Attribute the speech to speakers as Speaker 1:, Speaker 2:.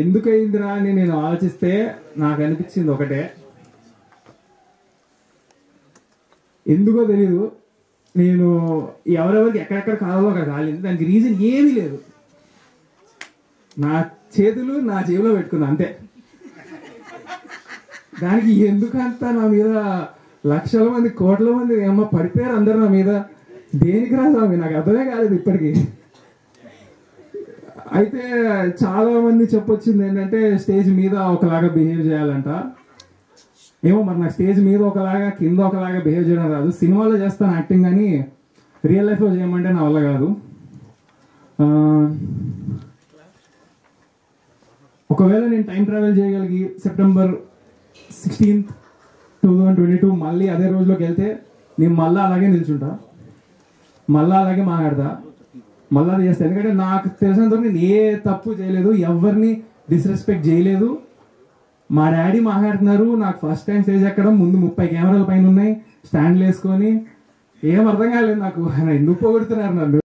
Speaker 1: ఎందుకయిందిరా అని నేను ఆలోచిస్తే నాకు అనిపించింది ఒకటే, ఎందుకో తెలీదు, నేను ఎవరెవరికి ఎక్కడెక్కడ కావాలో అక్కడ కాలేదు. దానికి రీజన్ ఏమీ లేదు, నా చేతులు నా జేబులో పెట్టుకున్నా అంతే. దానికి ఎందుకంతా నా మీద లక్షల మంది కోట్ల మంది ఏమో పడిపోయారు అందరు నా మీద, దేనికి రా స్వామి నాకు అర్థమే కాలేదు ఇప్పటికీ. అయితే చాలా మంది చెప్పొచ్చింది ఏంటంటే స్టేజ్ మీద ఒకలాగా బిహేవ్ చేయాలంట. ఏమో మరి నాకు స్టేజ్ మీద ఒకలాగా కింద ఒకలాగా బిహేవ్ చేయడం రాదు. సినిమాలో చేస్తాను యాక్టింగ్, కానీ రియల్ లైఫ్లో చేయమంటే నా వల్ల కాదు. ఒకవేళ నేను టైం ట్రావెల్ చేయగలిగి September 16th, 2022 మళ్ళీ అదే రోజులోకి వెళ్తే నేను మళ్ళీ అలాగే నిల్చుంటా, మళ్ళీ అలాగే మాట్లాడతా, మళ్ళీ అది చేస్తాను. ఎందుకంటే నాకు తెలిసినంతవరకు నేను ఏ తప్పు చేయలేదు, ఎవరిని డిస్రెస్పెక్ట్ చేయలేదు. మా డాడీ మాట్లాడుతున్నారు, నాకు ఫస్ట్ టైం స్టేజ్ ఎక్కడం, ముందు 30 కెమెరాల పైన ఉన్నాయి, స్టాండ్లు వేసుకొని, ఏం అర్థం కాలేదు నాకు, ఎందుకు పొగుడుతున్నారు నన్ను.